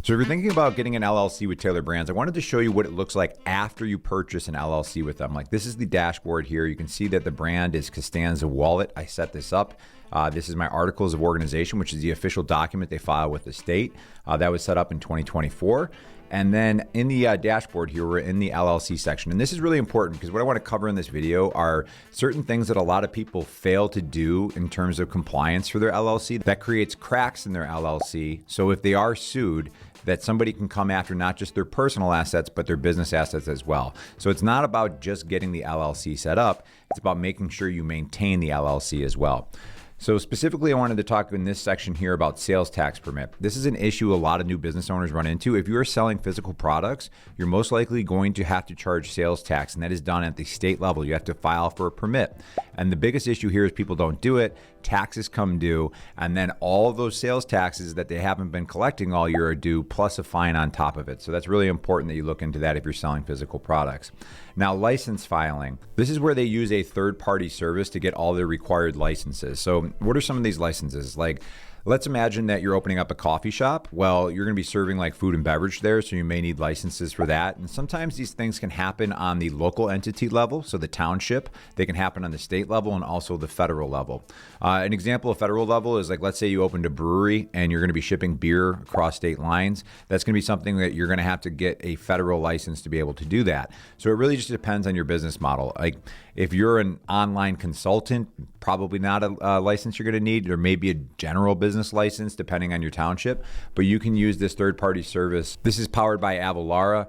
So if you're thinking about getting an LLC with Tailor Brands, I wanted to show you what it looks like after you purchase an LLC with them. Like, this is the dashboard here. You can see that the brand is Costanza Wallet. I set this up. This is my Articles of Organization, which is the official document they file with the state. That was set up in 2024. And then in the dashboard here, we're in the LLC section. And this is really important because what I want to cover in this video are certain things that a lot of people fail to do in terms of compliance for their LLC that creates cracks in their LLC. So if they are sued, that somebody can come after not just their personal assets, but their business assets as well. So it's not about just getting the LLC set up. It's about making sure you maintain the LLC as well. So specifically, I wanted to talk in this section here about sales tax permit. This is an issue a lot of new business owners run into. If you are selling physical products, you're most likely going to have to charge sales tax, and that is done at the state level. You have to file for a permit. And the biggest issue here is people don't do it. Taxes come due, and then all of those sales taxes that they haven't been collecting all year are due, plus a fine on top of it. So that's really important that you look into that if you're selling physical products. Now, license filing. This is where they use a third-party service to get all their required licenses. So what are some of these licenses? Like, let's imagine that you're opening up a coffee shop. Well, you're going to be serving like food and beverage there, so you may need licenses for that. And sometimes these things can happen on the local entity level, so the township. They can happen on the state level and also the federal level. An example of federal level is like, let's say you opened a brewery and you're going to be shipping beer across state lines. That's going to be something that you're going to have to get a federal license to be able to do that. So it really just depends on your business model. Like, if you're an online consultant, probably not a license you're going to need. There may be a general business license depending on your township, but you can use this third-party service. This is powered by Avalara.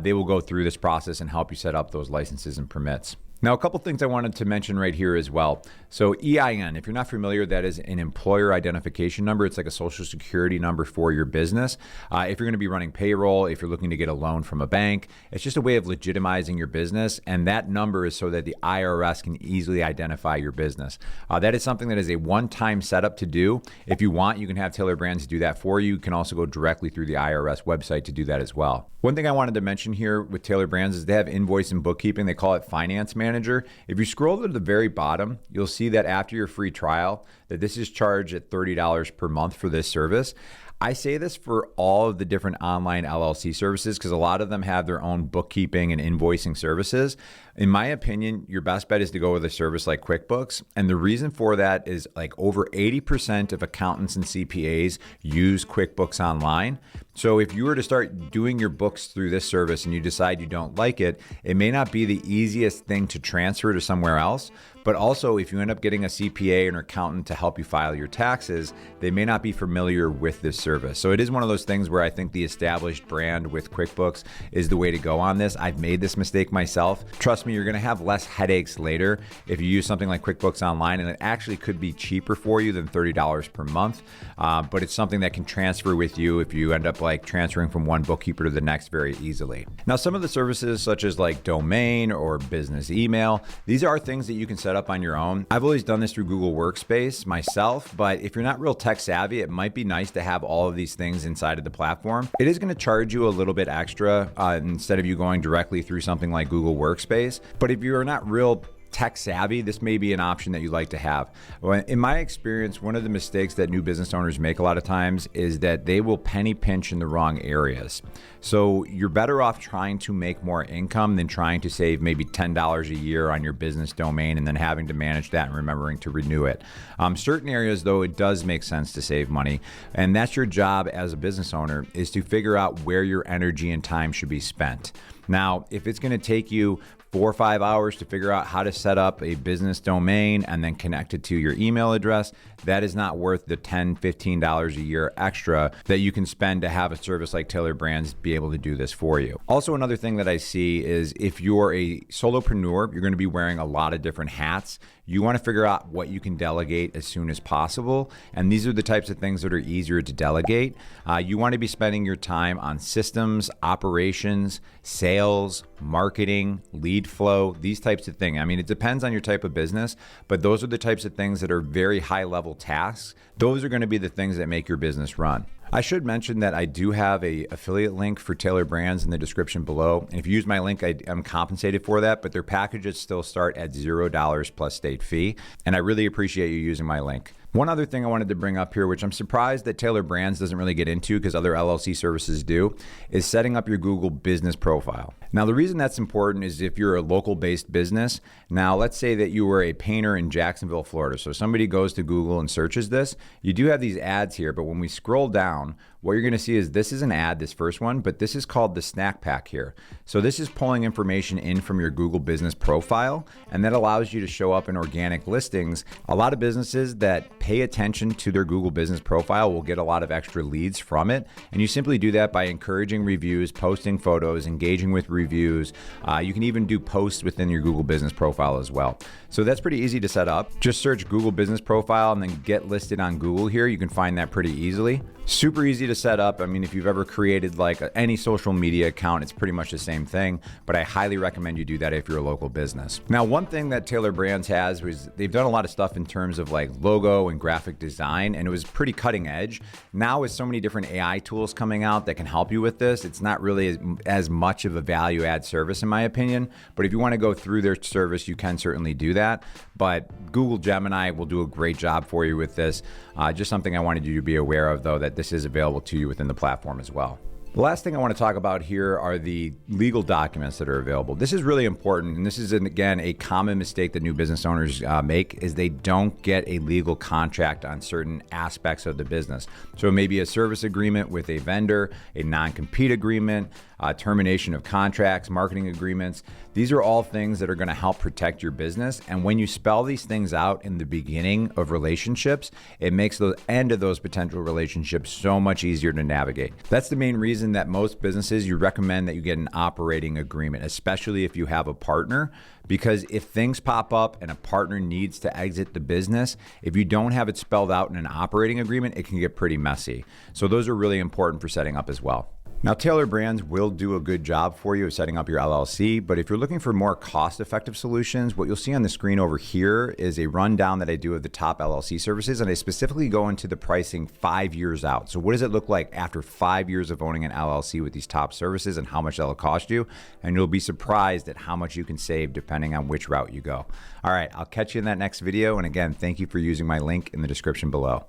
They will go through this process and help you set up those licenses and permits. Now, a couple things I wanted to mention right here as well. So EIN, if you're not familiar, that is an employer identification number. It's like a social security number for your business. If you're going to be running payroll, if you're looking to get a loan from a bank, it's just a way of legitimizing your business. And that number is so that the IRS can easily identify your business. That is something that is a one-time setup to do. If you want, you can have Tailor Brands do that for you. You can also go directly through the IRS website to do that as well. One thing I wanted to mention here with Tailor Brands is they have invoice and bookkeeping. They call it Finance Manager. If you scroll to the very bottom, you'll see that after your free trial, that this is charged at $30 per month for this service. I say this for all of the different online LLC services because a lot of them have their own bookkeeping and invoicing services. In my opinion, your best bet is to go with a service like QuickBooks. And the reason for that is like over 80% of accountants and CPAs use QuickBooks Online. So if you were to start doing your books through this service and you decide you don't like it, it may not be the easiest thing to transfer to somewhere else. But also, if you end up getting a CPA or an accountant to help you file your taxes, they may not be familiar with this service. So it is one of those things where I think the established brand with QuickBooks is the way to go on this. I've made this mistake myself. Trust me, you're going to have less headaches later if you use something like QuickBooks Online, and it actually could be cheaper for you than $30 per month. But it's something that can transfer with you if you end up like transferring from one bookkeeper to the next very easily. Now, some of the services such as like domain or business email, these are things that you can set up on your own. I've always done this through Google Workspace myself, but if you're not real tech savvy, it might be nice to have all of these things inside of the platform. It is going to charge you a little bit extra instead of you going directly through something like Google Workspace. But if you're not real tech savvy, this may be an option that you'd like to have. In my experience, one of the mistakes that new business owners make a lot of times is that they will penny pinch in the wrong areas. So you're better off trying to make more income than trying to save maybe $10 a year on your business domain and then having to manage that and remembering to renew it. Certain areas, though, it does make sense to save money. And that's your job as a business owner, is to figure out where your energy and time should be spent. Now, if it's going to take you 4 or 5 hours to figure out how to set up a business domain and then connect it to your email address, that is not worth the $10, $15 a year extra that you can spend to have a service like Tailor Brands be able to do this for you. Also, another thing that I see is if you're a solopreneur, you're going to be wearing a lot of different hats. You want to figure out what you can delegate as soon as possible. And these are the types of things that are easier to delegate. You want to be spending your time on systems, operations, sales, marketing, lead flow, these types of things. I mean, it depends on your type of business, but those are the types of things that are very high level tasks. Those are going to be the things that make your business run. I should mention that I do have an affiliate link for Tailor Brands in the description below. And if you use my link, I'm compensated for that, but their packages still start at $0 plus state fee. And I really appreciate you using my link. One other thing I wanted to bring up here, which I'm surprised that Tailor Brands doesn't really get into because other LLC services do, is setting up your Google business profile. Now, the reason that's important is if you're a local-based business. Now, let's say that you were a painter in Jacksonville, Florida. So somebody goes to Google and searches this. You do have these ads here, but when we scroll down, what you're going to see is this is an ad, this first one, but this is called the snack pack here. So this is pulling information in from your Google business profile, and that allows you to show up in organic listings. A lot of businesses that pay attention to their Google business profile will get a lot of extra leads from it. And you simply do that by encouraging reviews, posting photos, engaging with reviews. You can even do posts within your Google business profile as well. So that's pretty easy to set up. Just search Google business profile and then get listed on Google here. You can find that pretty easily. Super easy to set up. I mean, if you've ever created like any social media account, it's pretty much the same thing, but I highly recommend you do that if you're a local business. Now, one thing that Tailor Brands has was they've done a lot of stuff in terms of like logo and graphic design, and it was pretty cutting edge. Now with so many different AI tools coming out that can help you with this, it's not really as much of a value add service in my opinion, but if you want to go through their service, you can certainly do that. But Google Gemini will do a great job for you with this. Just something I wanted you to be aware of though, that this is available to you within the platform as well. The last thing I want to talk about here are the legal documents that are available. This is really important, and this is, again, a common mistake that new business owners make, is they don't get a legal contract on certain aspects of the business. So it may be a service agreement with a vendor, a non-compete agreement, termination of contracts, marketing agreements. These are all things that are going to help protect your business. And when you spell these things out in the beginning of relationships, it makes the end of those potential relationships so much easier to navigate. That's the main reason that most businesses, you recommend that you get an operating agreement, especially if you have a partner, because if things pop up and a partner needs to exit the business, if you don't have it spelled out in an operating agreement, it can get pretty messy. So those are really important for setting up as well. Now, Tailor Brands will do a good job for you of setting up your LLC, but if you're looking for more cost-effective solutions, what you'll see on the screen over here is a rundown that I do of the top LLC services, and I specifically go into the pricing 5 years out. So what does it look like after 5 years of owning an LLC with these top services and how much that'll cost you? And you'll be surprised at how much you can save depending on which route you go. All right, I'll catch you in that next video, and again, thank you for using my link in the description below.